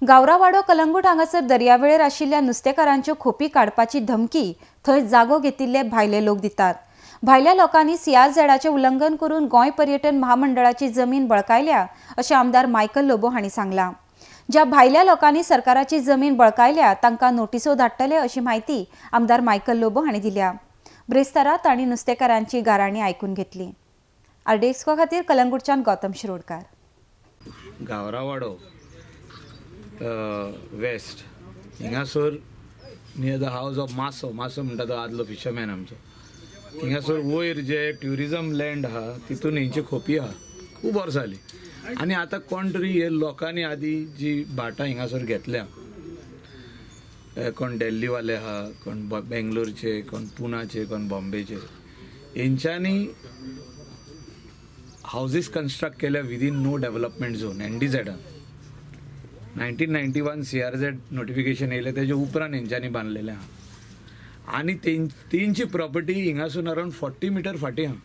गावरावाडो कलंगूट हांगासर दर्यावेळेर आशिल्ल्या नुस्तेकारांच्यो खोपी काडपाची धमकी थंय जागो घेतिल्ले भायले लोक दितात। भायल्या लोकांनी CRZचे उल्लंघन करून गोंय पर्यटन महामंडळाची जमीन बळकायल्या अशें आमदार मायकल लोबो हांणी सांगलां। ज्या भायल्या लोकांनी सरकाराची जमीन बळकायल्या तांकां नोटिसो धाडटले अशी माहिती आमदार मायकल लोबो हांणी दिल्या। ब्रेस्तारा तांणी नुस्तेकारांची गाराणी आयकून घेतली। आरडीएक्सको खातीर कलंगूटच्यान गौतम शिरोडकार। गावरावाडो वेस्ट हिंगासर नियर द हाऊस ऑफ मासो म्हणटा तो आदलो फिशरमॅन आमचो हिंगासर वयर जे ट्युरिजम लँड आहा तितून हेंची खोपी आहा खूब वर्सां जालीं आनी आतां कोण तरी हे लोकांनी आदीं जी भाटां हिंगासर घेतल्या कोण दिल्लीवाले आहा कोण बेंगलोरचे कोण पुनाचे कोण बॉम्बेचे हेंच्यांनी हाऊसेस कंस्ट्रक्ट केल्या within no development zone NDZ 1991 CRZ notification येयलें तेजे उपरांत हेंच्यांनी बांदलेलें आहा आनी तेंची प्रॉपर्टी हिंगासून अरावंड 40 मीटर फाटीं आहा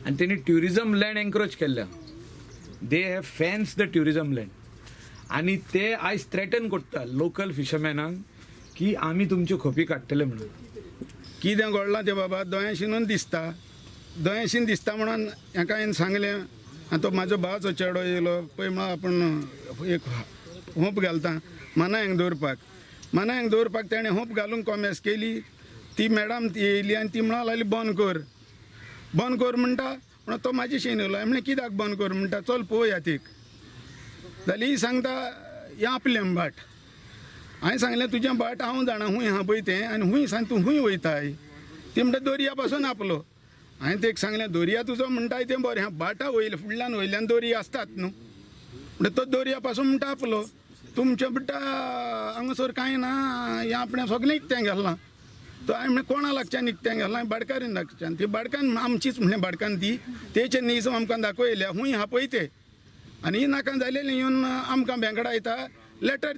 आनी तेणी ट्युरिजम लँड एनक्रोच केल्ल्या they have fence the tourism land आनी ते आयज थ्रेटन करता लोकल फिशरमॅनांक की आमी तुमच्यो खोपी काडटले म्हणून कितें घडलां तें बाबा दोयाशीनूच दिसता म्हणून हाका हांवें सांगलें आनी तो म्हाजो भावाचो चेडो येयलो पळय म्हणून आपूण एक होप घालता मनायक दवरपाक तेणें होप घालूंक कॉमेस केली ती मॅडम येयली आनी ती म्हणूंक लागली बंद कर म्हणटा म्हणून तो म्हाजी शेन येयलो हांवें कित्याक बंद कर म्हणटा चल पळोवया तीक जाल्यार ही सांगता हें आपलें भाट हांवें सांगलें तुजें भाट हांव जाणा हूंय आहा पळय तें आनी हूंय सांग तूं हूंय वयताय ती म्हणटा दर्या पासून आपलो हांवें तेका सांगलें दर्या तुजो म्हणटाय तें बरें ह्या भाटा वयल्यान दर्या आसतात न्हू म्हणजे तो दर्या पासून म्हणटा आपलो तुमचे बिड्डा हांगासर कांय ना हें आपणें सगळें निकतें गेलां तो हांवें म्हणलें कोणा लागच्यान निकतें गेलां भाटकारीन लागच्यान ती भाटकान आमचीच म्हणलें भाटकान ती तेचे न्हीज आमकां दाखयल्या हूंय आहा पळय ते आनी नाका जालेलें येवन आमकां बेंगडा येता लेटर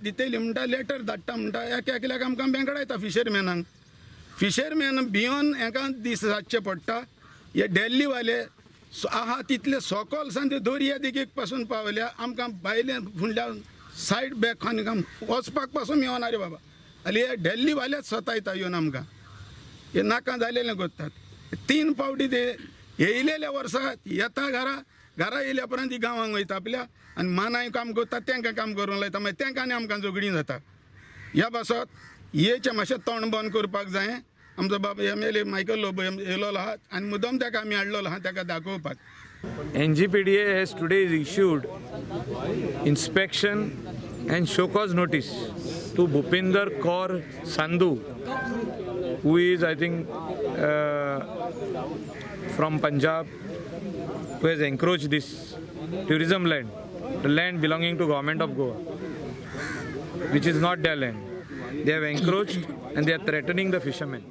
दितेली म्हणटा लेटर धाडटा म्हणटा एकल्याक आमकां बेंगडा येता फिशरमॅन भियोन हाका दीस रातचे पडटा हे दिल्लीवाले आहा तितले सोकोलसान ते दर्या देगेक पासून पावल्या आमकां भायले फुडल्या सायड बॅक आनी वचपाक पासून मेळना रे बाबा आनी हे दिल्लीवालेच सतायता येवन आमकां हे नाका जालेलें करतात 3 फावटी ते येयलेल्या वर्सां येता घरा येयल्या उपरांत ती गांवांक वयता आपल्या आनी मानाय काम करतात तांकां काम करूंक लायता मागीर तांकां आनी आमकां झगडीं जाता ह्या पासत हेचें मातशें तोंड बंद करपाक जाय आमचो बाब MLA मायकल लोबो येयलो आहा आनी मुद्दम ताका आमी हाडलो आहा ताका दाखोवपाक NGPDA has today issued inspection and show cause notice to Bhupinder Kaur Sandhu, who is, I think, from Punjab, who has encroached this tourism land, the land belonging to government of Goa, which is not their land. They have encroached and they are threatening the fishermen.